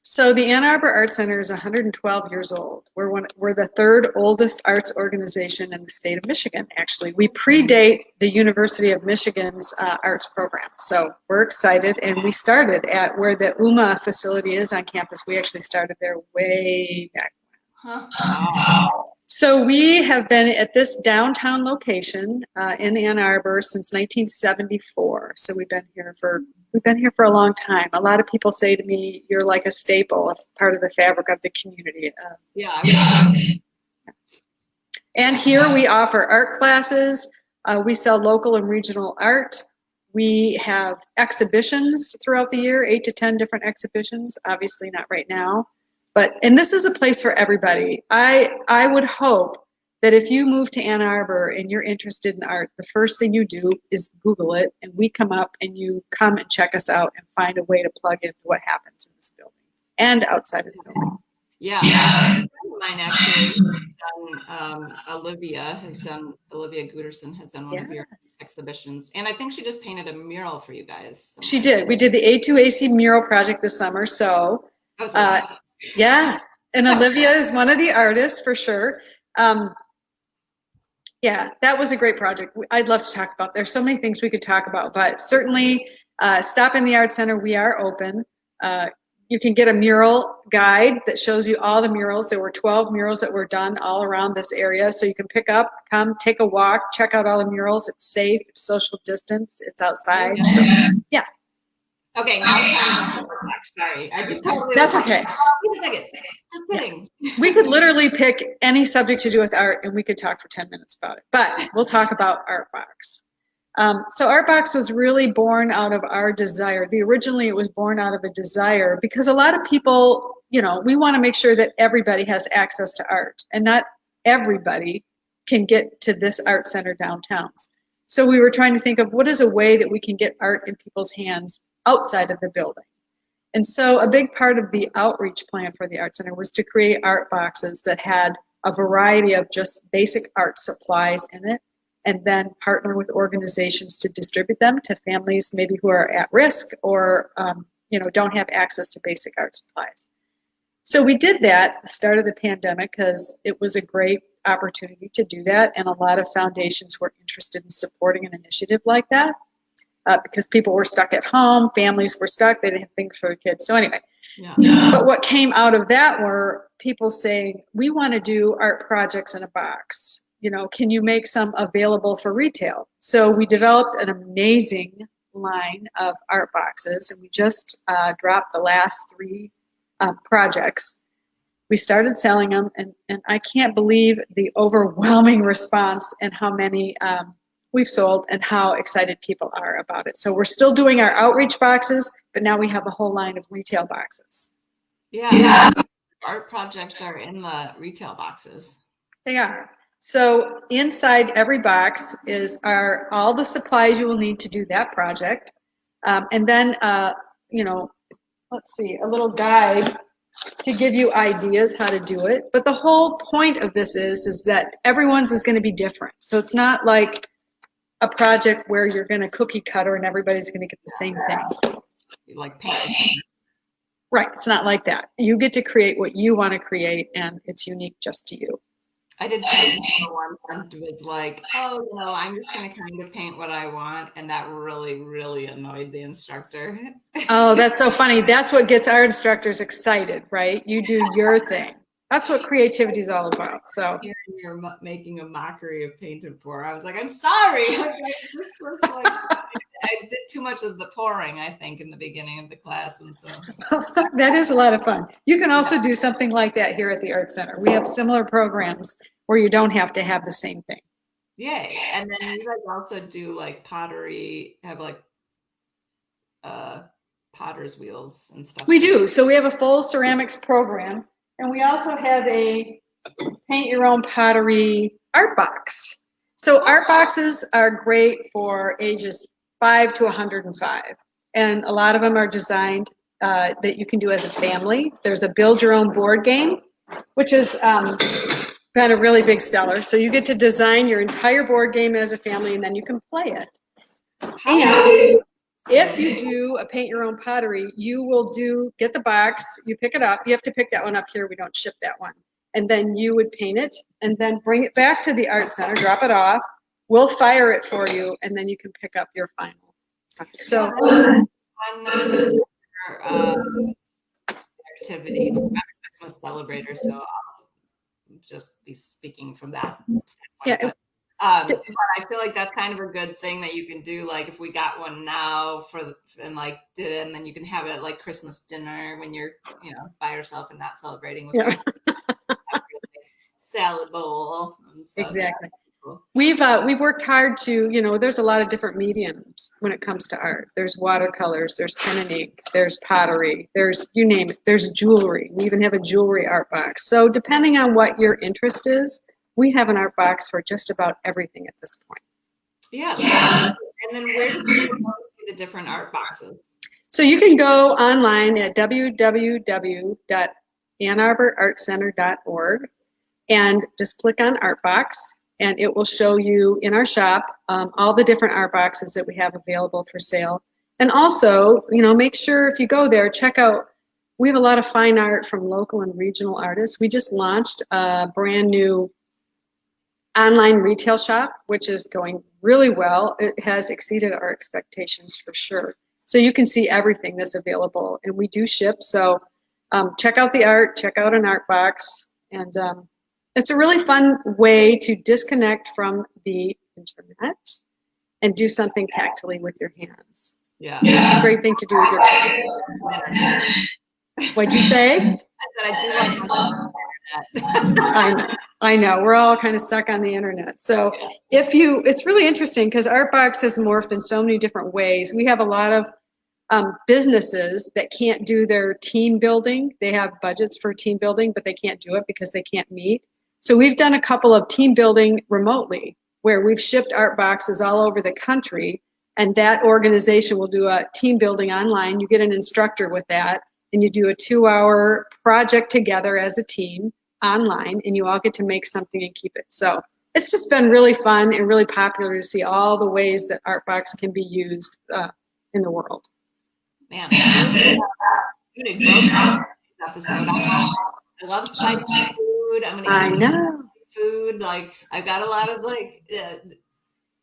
So the Ann Arbor Art Center is 112 years old. We're the third oldest arts organization in the state of Michigan, actually. We predate the University of Michigan's arts program. So we're excited, and we started at where the UMA facility is on campus. We actually started there way back. So we have been at this downtown location in Ann Arbor since 1974. So we've been here for a long time. A lot of people say to me, "You're like a staple, part of the fabric of the community." And here we offer art classes. We sell local and regional art. We have exhibitions throughout the year, 8 to 10 different exhibitions. Obviously not right now. And this is a place for everybody. I would hope that if you move to Ann Arbor and you're interested in art, the first thing you do is Google it, and we come up and you come and check us out and find a way to plug into what happens in this building and outside of the building. Yeah. A friend of mine actually has done, Olivia Guterson has done one of your exhibitions. And I think she just painted a mural for you guys. She did. We did the A2AC mural project this summer. So, yeah. And Olivia is one of the artists for sure. Yeah, that was a great project. I'd love to talk about. There's so many things we could talk about, but certainly stop in the Art Center. We are open. You can get a mural guide that shows you all the murals. There were 12 murals that were done all around this area. So you can come, take a walk, check out all the murals. It's safe, it's social distance, it's outside. So, yeah. Okay, now sorry. I just totally That's okay. Wait a second. Just kidding. We could literally pick any subject to do with art and we could talk for 10 minutes about it. But we'll talk about Artbox. So Artbox was really born out of our desire. Originally it was born out of a desire because a lot of people, we want to make sure that everybody has access to art, and not everybody can get to this art center downtown. So we were trying to think of what is a way that we can get art in people's hands outside of the building. And so a big part of the outreach plan for the Art Center was to create art boxes that had a variety of just basic art supplies in it, and then partner with organizations to distribute them to families maybe who are at risk or don't have access to basic art supplies. So we did that at the start of the pandemic because it was a great opportunity to do that, and a lot of foundations were interested in supporting an initiative like that. Because people were stuck at home, families were stuck, they didn't have things for their kids. So anyway, but what came out of that were people saying, we want to do art projects in a box. Can you make some available for retail? So we developed an amazing line of art boxes, and we just dropped the last 3 projects. We started selling them, and I can't believe the overwhelming response and how many we've sold and how excited people are about it. So we're still doing our outreach boxes, but now we have a whole line of retail boxes. Yeah. Art projects are in the retail boxes. They are. So inside every box are all the supplies you will need to do that project. And then, let's see, a little guide to give you ideas how to do it. But the whole point of this is that everyone's is going to be different. So it's not like a project where you're going to cookie cutter and everybody's going to get the same thing. Like paint. Right. It's not like that. You get to create what you want to create, and it's unique just to you. I did paint once and was like, I'm just going to kind of paint what I want. And that really, really annoyed the instructor. Oh, that's so funny. That's what gets our instructors excited, right? You do your thing. That's what creativity is all about. So hearing you're making a mockery of paint and pour, I was like, I'm sorry. I did too much of the pouring, I think, in the beginning of the class, and so that is a lot of fun. You can also do something like that here at the Art Center. We have similar programs where you don't have to have the same thing. Yay! And then you guys also do like pottery, have like potter's wheels and stuff. We do. So we have a full ceramics program. And we also have a paint your own pottery art box. So art boxes are great for ages 5 to 105. And a lot of them are designed that you can do as a family. There's a build your own board game, which is been a really big seller. So you get to design your entire board game as a family, and then you can play it. And if you do a paint your own pottery, you will get the box, you pick it up. You have to pick that one up here. We don't ship that one. And then you would paint it and then bring it back to the Art Center, drop it off. We'll fire it for you, and then you can pick up your final. So activity to Christmas celebrator, so I'll just be speaking from that standpoint. Yeah. But I feel like that's kind of a good thing that you can do. Like if we got one now and then you can have it at like Christmas dinner when you're, by yourself and not celebrating with your salad bowl and stuff. Exactly. Cool. We've worked hard to, there's a lot of different mediums when it comes to art. There's watercolors, there's pen and ink, there's pottery, there's, you name it, there's jewelry. We even have a jewelry art box. So depending on what your interest is, we have an art box for just about everything at this point. Yeah. And then where do people go to see the different art boxes? So you can go online at www.annarborartcenter.org and just click on Art Box, and it will show you in our shop all the different art boxes that we have available for sale. And also, make sure if you go there, check out, we have a lot of fine art from local and regional artists. We just launched a brand new online retail shop, which is going really well. It has exceeded our expectations for sure. So you can see everything that's available, and we do ship. So check out the art, check out an art box, and it's a really fun way to disconnect from the internet and do something tactily with your hands. Yeah. It's a great thing to do with your kids. What'd you say? I said I do like the internet. I know. We're all kind of stuck on the internet. So it's really interesting because Artbox has morphed in so many different ways. We have a lot of businesses that can't do their team building. They have budgets for team building, but they can't do it because they can't meet. So we've done a couple of team building remotely. where we've shipped art boxes all over the country, and that organization will do a team building online. You get an instructor with that, and you do a 2-hour project together as a team online, and you all get to make something and keep it. So it's just been really fun and really popular to see all the ways that Artbox can be used in the world. Man, it's really broke down this episode. I love spicy food. I'm gonna eat know. food. Like I've got a lot of like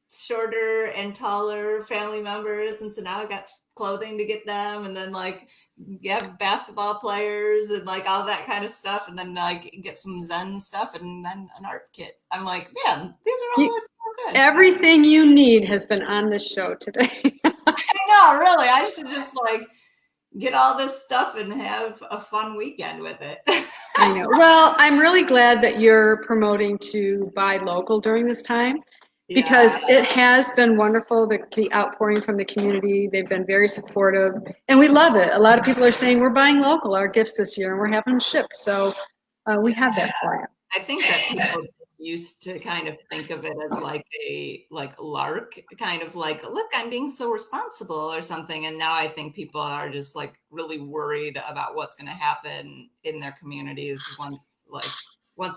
shorter and taller family members, and so now I got clothing to get them, and then like basketball players and like all that kind of stuff, and then like get some Zen stuff and then an art kit. I'm like, man, these are all so good. Everything you need has been on this show today. I know, really. I should just like get all this stuff and have a fun weekend with it. I know. Well, I'm really glad that you're promoting to buy local during this time, because it has been wonderful, the outpouring from the community. They've been very supportive, and we love it. A lot of people are saying, we're buying local, our gifts this year, and we're having them shipped. So we have that for you. I think that people used to kind of think of it as like a lark, kind of like, look, I'm being so responsible or something. And now I think people are just like really worried about what's going to happen in their communities once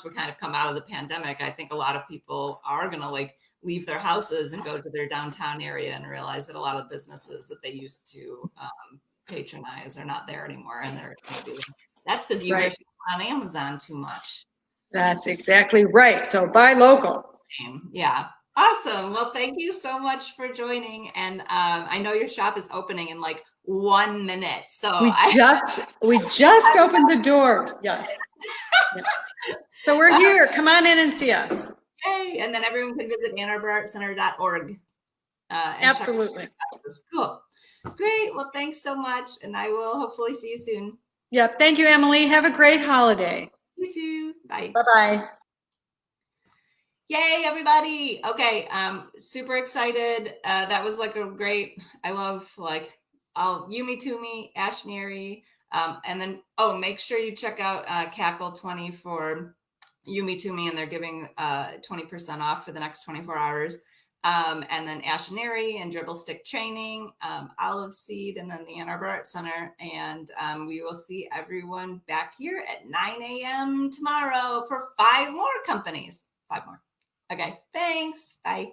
we kind of come out of the pandemic. I think a lot of people are going to like leave their houses and go to their downtown area and realize that a lot of the businesses that they used to patronize are not there anymore. And they're going to be, that's because you guys on Amazon too much. That's exactly right. So buy local. Yeah. Awesome. Well, thank you so much for joining. And I know your shop is opening in like 1 minute. So we just opened the doors. Yes. So we're here. Come on in and see us. Yay. And then everyone can visit AnnArborArtCenter.org. Absolutely. Cool. Great. Well, thanks so much. And I will hopefully see you soon. Yeah. Thank you, Emily. Have a great holiday. You too. Bye. Bye-bye. Yay, everybody. Okay. Super excited. That was like a great, I love like all Yumi Tumi, Ashneri. And then, make sure you check out Cackle 20 for Yumi Tumi, and they're giving 20% off for the next 24 hours. And then Ashneri and Dribble Stick training, Olive Seed, and then the Ann Arbor Art Center. And we will see everyone back here at 9 a.m. tomorrow for 5 more companies. 5 more. Okay, thanks. Bye.